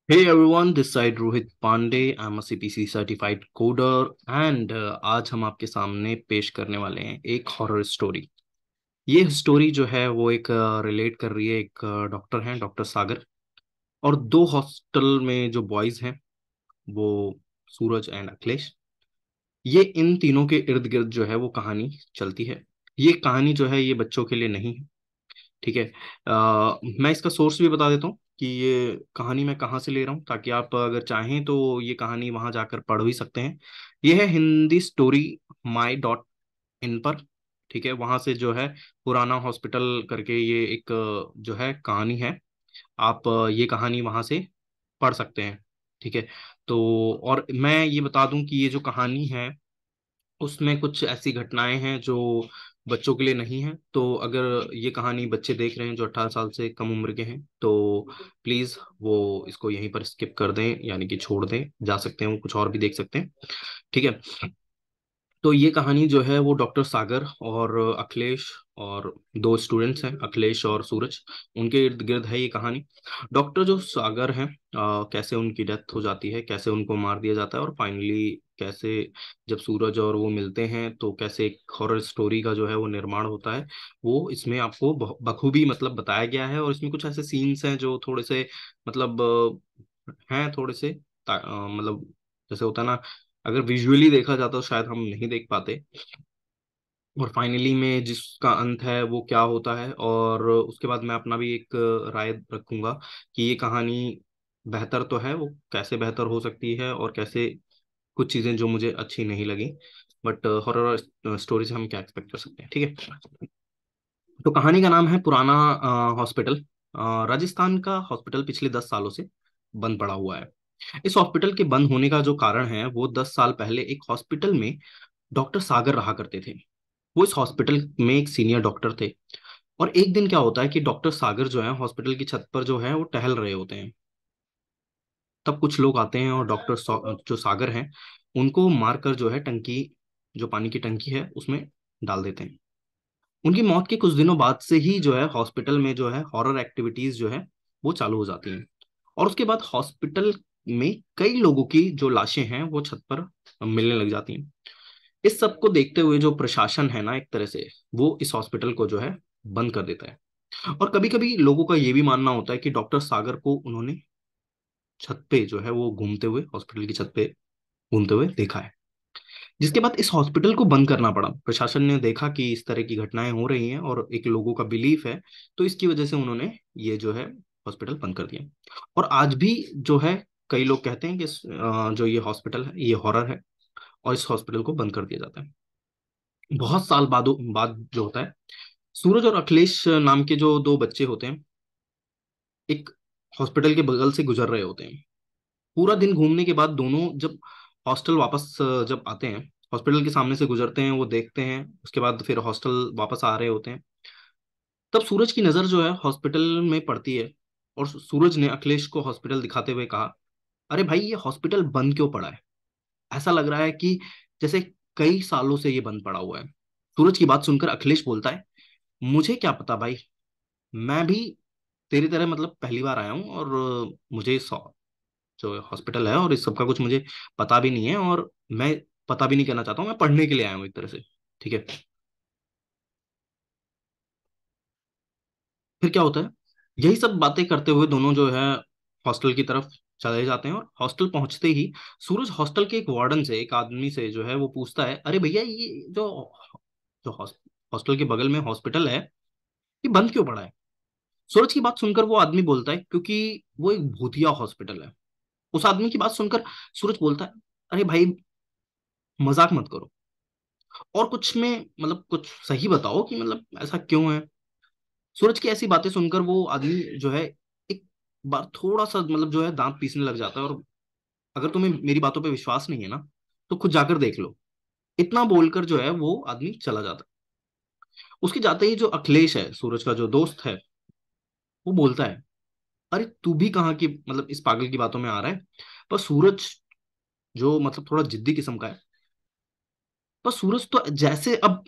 Hey everyone, this side Rohit Pandey. I'm a CPC certified coder and आज हम आपके सामने पेश करने वाले हैं एक हॉरर स्टोरी। ये स्टोरी जो है वो एक रिलेट कर रही है। एक डॉक्टर हैं, डॉक्टर सागर, और दो हॉस्टल में जो बॉयज हैं वो सूरज एंड अखिलेश। ये इन तीनों के इर्द गिर्द जो है वो कहानी चलती है। ये कहानी जो है ये बच्चों के लिए नहीं है। ठीक है। मैं इसका सोर्स भी बता देता हूँ कि ये कहानी मैं कहाँ से ले रहा हूँ, ताकि आप अगर चाहें तो ये कहानी वहां जाकर पढ़ भी सकते हैं। ये है हिंदी स्टोरी my.in पर। ठीक है, वहां से जो है पुराना हॉस्पिटल करके ये एक जो है कहानी है। आप ये कहानी वहां से पढ़ सकते हैं। ठीक है। तो और मैं ये बता दूं कि ये जो कहानी है उसमें कुछ ऐसी घटनाएं हैं जो बच्चों के लिए नहीं है। तो अगर ये कहानी बच्चे देख रहे हैं जो 18 साल से कम उम्र के हैं तो प्लीज वो इसको यहीं पर स्किप कर दें, यानी कि छोड़ दें। जा सकते हैं वो कुछ और भी देख सकते हैं। ठीक है। तो ये कहानी जो है वो डॉक्टर सागर और अखिलेश और दो स्टूडेंट्स हैं, अखिलेश और सूरज, उनके इर्द गिर्द है ये कहानी। डॉक्टर जो सागर हैं, कैसे उनकी डेथ हो जाती है, कैसे उनको मार दिया जाता है, और फाइनली कैसे जब सूरज और वो मिलते हैं तो कैसे एक हॉरर स्टोरी का जो है वो निर्माण होता है, वो इसमें आपको बखूबी मतलब बताया गया है। और इसमें कुछ ऐसे सीन्स हैं जो थोड़े से मतलब हैं थोड़े से मतलब जैसे होता है ना, अगर विजुअली देखा जाता तो शायद हम नहीं देख पाते। और फाइनली में जिसका अंत है वो क्या होता है, और उसके बाद मैं अपना भी एक राय रखूंगा कि ये कहानी बेहतर तो है, वो कैसे बेहतर हो सकती है, और कैसे कुछ चीजें जो मुझे अच्छी नहीं लगी। बट हॉरर स्टोरी से हम क्या एक्सपेक्ट कर सकते हैं। ठीक है। तो कहानी का नाम है पुराना हॉस्पिटल। राजस्थान का हॉस्पिटल पिछले 10 सालों से बंद पड़ा हुआ है। इस हॉस्पिटल के बंद होने का जो कारण है, वो 10 साल पहले एक हॉस्पिटल में डॉक्टर सागर रहा करते थे। वो इस हॉस्पिटल में एक सीनियर डॉक्टर थे। और एक दिन क्या होता है कि डॉक्टर सागर जो है हॉस्पिटल की छत पर जो है वो टहल रहे होते हैं। तब कुछ लोग आते हैं और जो सागर हैं उनको मारकर जो है टंकी, जो पानी की टंकी है उसमें डाल देते हैं। उनकी मौत के कुछ दिनों बाद से ही जो है हॉस्पिटल में जो है हॉरर एक्टिविटीज जो है वो चालू हो जाती हैं। और उसके बाद हॉस्पिटल में कई लोगों की जो लाशें हैं वो छत पर मिलने लग जाती हैं। इस सब को देखते हुए जो प्रशासन है ना, एक तरह से वो इस हॉस्पिटल को जो है बंद कर देता है। और कभी कभी लोगों का ये भी मानना होता है कि डॉक्टर सागर को उन्होंने छत पे जो है वो घूमते हुए, हॉस्पिटल की छत पे घूमते हुए देखा है। जिसके बाद इस हॉस्पिटल को बंद करना पड़ा। प्रशासन ने देखा कि इस तरह की घटनाएं हो रही हैं और एक लोगों का बिलीफ है, तो इसकी वजह से उन्होंने ये जो है हॉस्पिटल बंद कर दिया। और आज भी जो है कई लोग कहते हैं कि जो ये हॉस्पिटल है ये हॉरर है, और इस हॉस्पिटल को बंद कर दिया जाता है। बहुत साल बाद जो होता है, सूरज और अखिलेश नाम के जो दो बच्चे होते हैं एक हॉस्पिटल के बगल से गुजर रहे होते हैं। पूरा दिन घूमने के बाद दोनों जब हॉस्टल वापस जब आते हैं, हॉस्पिटल के सामने से गुजरते हैं, वो देखते हैं, उसके बाद फिर हॉस्टल वापस आ रहे होते हैं। तब सूरज की नजर जो है हॉस्पिटल में पड़ती है। और सूरज ने अखिलेश को हॉस्पिटल दिखाते हुए कहा, अरे भाई ये हॉस्पिटल बंद क्यों पड़ा है? ऐसा लग रहा है कि जैसे कई सालों से ये बंद पड़ा हुआ है। सूरज की बात सुनकर अखिलेश बोलता है, मुझे क्या पता भाई, मैं भी तेरी तरह मतलब पहली बार आया हूँ, और मुझे जो हॉस्पिटल है और इस सब का कुछ मुझे पता भी नहीं है, और मैं पता भी नहीं करना चाहता हूँ, मैं पढ़ने के लिए आया हूँ एक तरह से। ठीक है। फिर क्या होता है, यही सब बातें करते हुए दोनों जो है हॉस्टल की तरफ चले जाते हैं। और हॉस्टल पहुंचते ही सूरज हॉस्टल के एक वार्डन से, एक आदमी से जो है वो पूछता है, अरे भैया ये जो जो हॉस्टल के बगल में हॉस्पिटल है ये बंद क्यों पड़ा है? सूरज की बात सुनकर वो आदमी बोलता है, क्योंकि वो एक भूतिया हॉस्पिटल है। उस आदमी की बात सुनकर सूरज बोलता है, अरे भाई मजाक मत करो, और कुछ में मतलब कुछ सही बताओ कि मतलब ऐसा क्यों है। सूरज की ऐसी बातें सुनकर वो आदमी जो है एक बार थोड़ा सा मतलब जो है दांत पीसने लग जाता है, और अगर तुम्हें मेरी बातों पे विश्वास नहीं है ना तो खुद जाकर देख लो। इतना बोलकर जो है वो आदमी चला जाता है। उसके जाते ही जो अखिलेश है, सूरज का जो दोस्त है, वो बोलता है, अरे तू भी कहाँ की मतलब इस पागल की बातों में आ रहा है? पर सूरज जो मतलब थोड़ा जिद्दी किस्म का है, पर सूरज तो जैसे अब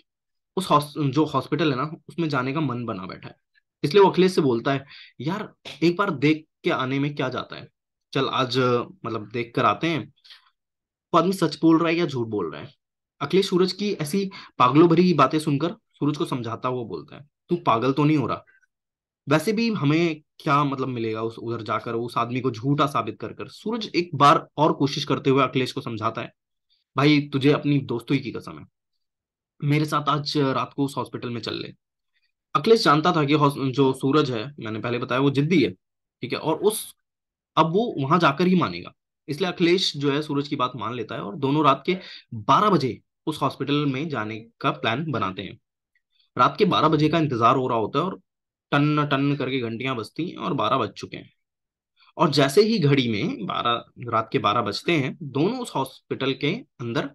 जो हॉस्पिटल है ना उसमें जाने का मन बना बैठा है। इसलिए वो अखिलेश से बोलता है, यार एक बार देख के आने में क्या जाता है। चल आज मतलब देख कर आते हैं वो आदमी सच बोल रहा है या झूठ बोल रहा है। अखिलेश सूरज की ऐसी पागलों भरी बातें सुनकर सूरज को समझाता हुआ बोलता है, तू पागल तो नहीं हो रहा। वैसे भी हमें क्या मतलब मिलेगा उस उधर जाकर उस आदमी को झूठा साबित कर कर। सूरज एक बार और कोशिश करते हुए अखिलेश को समझाता है, भाई तुझे अपनी दोस्तों की कसम है, मेरे साथ आज रात को उस हॉस्पिटल में चल ले। अखिलेश जानता था कि जो सूरज है, मैंने पहले बताया, वो जिद्दी है, ठीक है, और उस अब वो वहां जाकर ही मानेगा। इसलिए अखिलेश जो है सूरज की बात मान लेता है और दोनों रात के 12 बजे उस हॉस्पिटल में जाने का प्लान बनाते हैं। रात के 12 बजे का इंतजार हो रहा होता है और टन टन करके घंटियां बजती हैं और 12 बज चुके हैं। और जैसे ही घड़ी में 12 रात के 12 बजते हैं, दोनों उस हॉस्पिटल के अंदर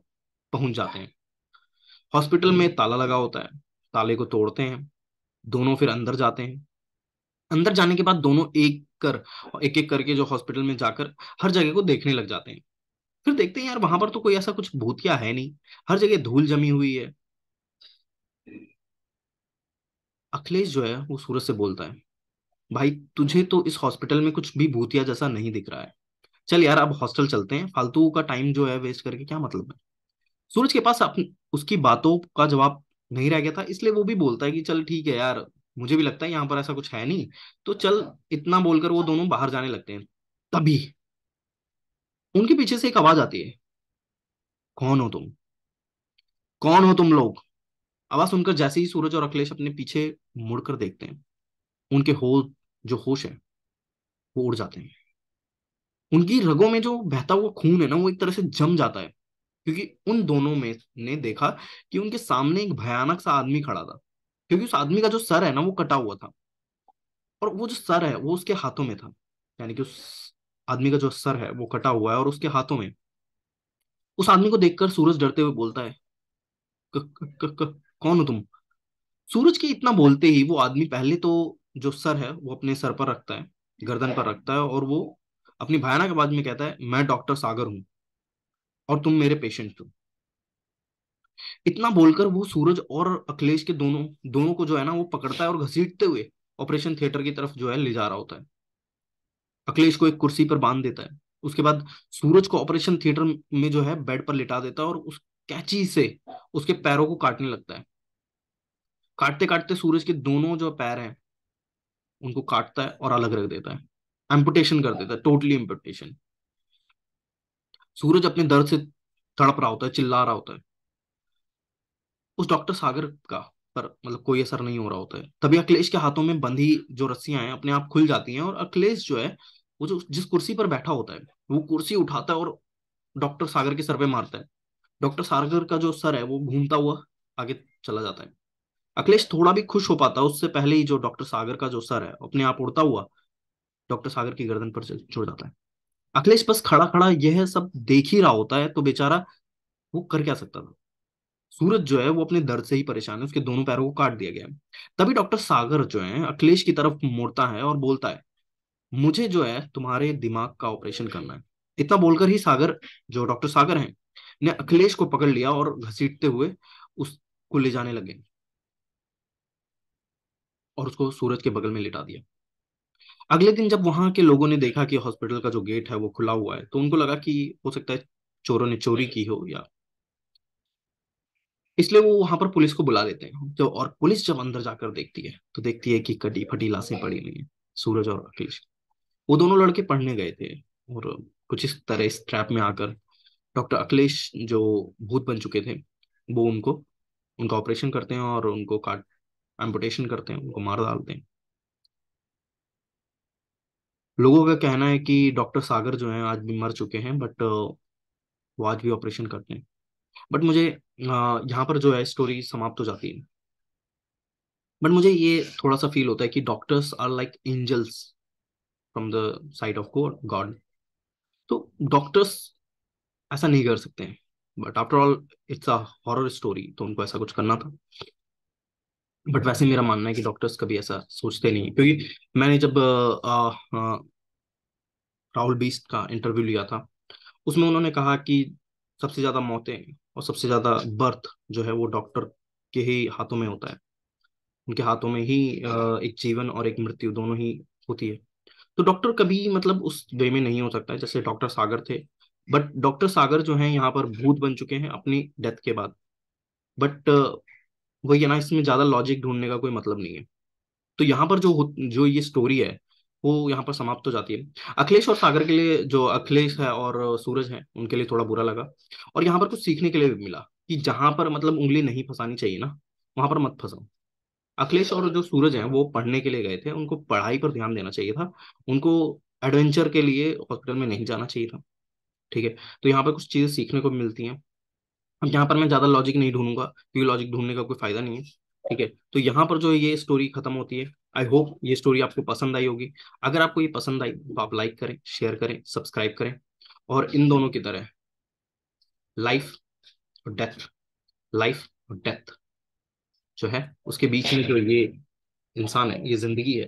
पहुंच जाते हैं। हॉस्पिटल में ताला लगा होता है, ताले को तोड़ते हैं, दोनों फिर अंदर जाते हैं। अंदर जाने के बाद दोनों एक एक करके जो हॉस्पिटल में जाकर हर जगह को देखने लग जाते हैं। फिर देखते हैं यार वहां पर तो कोई ऐसा कुछ भूतिया है नहीं, हर जगह धूल जमी हुई है। अखिलेश जो है वो सूरज से बोलता है, भाई तुझे तो इस हॉस्पिटल में कुछ भी भूतिया जैसा नहीं दिख रहा है, चल यार अब हॉस्टल चलते हैं, फालतू का टाइम जो है वेस्ट करके क्या मतलब है। सूरज के पास उसकी बातों का जवाब नहीं रह गया था, इसलिए वो भी बोलता है कि चल ठीक है यार, मुझे भी लगता है यहाँ पर ऐसा कुछ है नहीं, तो चल। इतना बोलकर वो दोनों बाहर जाने लगते हैं। तभी उनके पीछे से एक आवाज आती है, कौन हो तुम, कौन हो तुम लोग। आवाज सुनकर जैसे ही सूरज और अखिलेश अपने पीछे मुड़कर देखते हैं, उनके जो होश है वो उड़ जाते हैं। उनकी रगों में जो बहता हुआ खून है ना, वो एक तरह से जम जाता है, क्योंकि उन दोनों में ने देखा कि उनके सामने एक भयानक सा आदमी खड़ा था। क्योंकि उस आदमी का जो सर है ना वो कटा हुआ था, और वो जो सर है वो उसके हाथों में था। यानी कि उस आदमी का जो सर है वो कटा हुआ है और उसके हाथों में। उस आदमी को देखकर सूरज डरते हुए बोलता है, क, क, क, क, कौन हो तुम। सूरज के इतना बोलते ही वो आदमी पहले तो जो सर है वो अपने सर पर रखता है, गर्दन पर रखता है, और वो अपनी भयानक आवाज में कहता है, मैं डॉक्टर सागर हूँ और तुम मेरे पेशेंट हो। इतना बोलकर वो सूरज और अखिलेश के दोनों दोनों को जो है ना वो पकड़ता है और घसीटते हुए ऑपरेशन थिएटर की तरफ जो है ले जा रहा होता है। अखिलेश को एक कुर्सी पर बांध देता है। उसके बाद सूरज को ऑपरेशन थिएटर में जो है बेड पर लिटा देता है और उस कैंची से उसके पैरों को काटने लगता है। काटते काटते सूरज के दोनों जो पैर हैं उनको काटता है और अलग रख देता है, एम्पुटेशन कर देता है, टोटली एम्पुटेशन। सूरज अपने दर्द से तड़प रहा होता है, चिल्ला रहा होता है। उस डॉक्टर सागर का पर मतलब कोई असर नहीं हो रहा होता है। तभी अखिलेश के हाथों में बंधी जो रस्सियां हैं अपने आप खुल जाती हैं, और अखिलेश जो है वो जो जिस कुर्सी पर बैठा होता है वो कुर्सी उठाता है और डॉक्टर सागर के सर पे मारता है। डॉक्टर सागर का जो सर है वो घूमता हुआ आगे चला जाता है। अखिलेश थोड़ा भी खुश हो पाता है उससे पहले ही जो डॉक्टर सागर का जो सर है अपने आप उड़ता हुआ डॉक्टर सागर की गर्दन पर जुड़ जाता है। अखिलेश बस खड़ा खड़ा यह सब देख ही रहा होता है, तो बेचारा वो कर क्या सकता था। सूरज जो है वो अपने दर्द से ही परेशान है, उसके दोनों पैरों को काट दिया गया है। तभी डॉक्टर सागर जो है अखिलेश की तरफ मुड़ता है और बोलता है, मुझे जो है तुम्हारे दिमाग का ऑपरेशन करना है। इतना बोलकर ही सागर, जो डॉक्टर सागर हैं, ने अखिलेश को पकड़ लिया और घसीटते हुए उसको ले जाने लगे और उसको सूरज के बगल में लिटा दिया। अगले दिन जब वहां के लोगों ने देखा कि हॉस्पिटल का जो गेट है वो खुला हुआ है, तो उनको लगा कि हो सकता है चोरों ने चोरी की हो, या इसलिए वो वहां पर पुलिस को बुला लेते हैं। जो और पुलिस जब अंदर जाकर देखती है तो देखती है कि कटी फटी लाशें पड़ी हुई हैं। सूरज और अखिलेश, वो दोनों लड़के पढ़ने गए थे, और कुछ इस तरह इस ट्रैप में आकर डॉक्टर अखिलेश जो भूत बन चुके थे वो उनका ऑपरेशन करते हैं और उनको काट एम्पुटेशन करते हैं, उनको मार डालते हैं। लोगों का कहना है कि डॉक्टर सागर जो है आज भी मर चुके हैं, बट वो आज भी ऑपरेशन करते हैं। बट मुझे यहाँ पर जो है स्टोरी समाप्त हो जाती है। बट मुझे ये थोड़ा सा फील होता है कि doctors are like angels from the side of god god. तो डॉक्टर्स ऐसा नहीं कर सकते हैं, but after all it's a horror story, तो उनको ऐसा कुछ करना था। बट वैसे मेरा मानना है कि डॉक्टर्स कभी ऐसा सोचते नहीं, क्योंकि मैंने जब राहुल बीस्ट का इंटरव्यू लिया था, उसमें उन्होंने कहा कि सबसे ज्यादा मौतें और सबसे ज्यादा बर्थ जो है वो डॉक्टर के ही हाथों में होता है। उनके हाथों में ही एक जीवन और एक मृत्यु दोनों ही होती है। तो डॉक्टर कभी मतलब उस वे में नहीं हो सकता है जैसे डॉक्टर सागर थे। बट डॉक्टर सागर जो है यहाँ पर भूत बन चुके हैं अपनी डेथ के बाद। बट वही है ना, इसमें ज्यादा लॉजिक ढूंढने का कोई मतलब नहीं है। तो यहाँ पर जो ये स्टोरी है वो यहाँ पर समाप्त हो जाती है। अखिलेश और सागर के लिए, जो अखिलेश है और सूरज है, उनके लिए थोड़ा बुरा लगा। और यहाँ पर कुछ सीखने के लिए भी मिला कि जहां पर मतलब उंगली नहीं फंसानी चाहिए ना, वहां पर मत फंसाओ। अखिलेश और जो सूरज हैं वो पढ़ने के लिए गए थे, उनको पढ़ाई पर ध्यान देना चाहिए था। उनको एडवेंचर के लिए हॉस्पिटल में नहीं जाना चाहिए था। ठीक है। तो यहाँ पर कुछ चीजें सीखने को मिलती हैं। अब यहाँ पर मैं ज्यादा लॉजिक नहीं ढूंढूंगा क्योंकि लॉजिक ढूंढने का कोई फायदा नहीं है। ठीक है। तो यहाँ पर जो ये स्टोरी खत्म होती है। आई होप ये स्टोरी आपको पसंद आई होगी। अगर आपको ये पसंद आई तो आप लाइक करें, शेयर करें, सब्सक्राइब करें। और इन दोनों की तरह लाइफ और डेथ, लाइफ और डेथ जो है उसके बीच में जो ये इंसान है, ये जिंदगी है,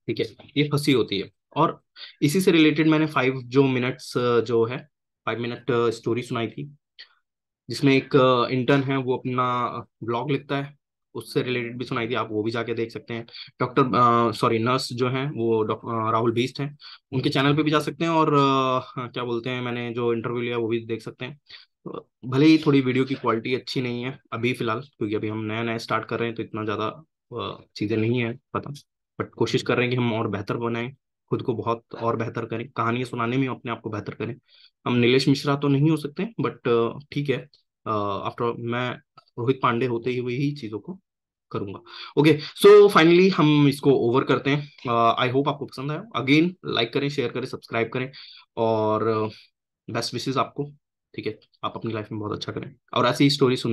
ठीक है, ये फंसी होती है। और इसी से रिलेटेड मैंने 5 मिनट्स जो है 5 मिनट स्टोरी सुनाई थी, जिसमें एक इंटर्न है वो अपना ब्लॉग लिखता है, उससे रिलेटेड भी सुनाई थी। आप वो भी जाके देख सकते हैं। डॉक्टर सॉरी नर्स जो हैं वो राहुल बीस्ट हैं, उनके चैनल पे भी जा सकते हैं। और क्या बोलते हैं, मैंने जो इंटरव्यू लिया वो भी देख सकते हैं। भले ही थोड़ी वीडियो की क्वालिटी अच्छी नहीं है अभी फिलहाल, क्योंकि अभी हम नया नया स्टार्ट कर रहे हैं तो इतना ज़्यादा चीज़ें नहीं है पता। बट कोशिश कर रहे हैं कि हम और बेहतर बनाएं, खुद को बहुत और बेहतर करें, कहानियां सुनाने में अपने आप को बेहतर करें। हम नीलेश मिश्रा तो नहीं हो सकते, बट ठीक है। आफ्टर मैं रोहित पांडे होते हुए ही चीज़ों को करूंगा। ओके, सो फाइनली हम इसको ओवर करते हैं। आई होप आपको पसंद आया। अगेन लाइक करें, शेयर करें, सब्सक्राइब करें। और बेस्ट विशेस आपको। ठीक है। आप अपनी लाइफ में बहुत अच्छा करें और ऐसी ही स्टोरी सुन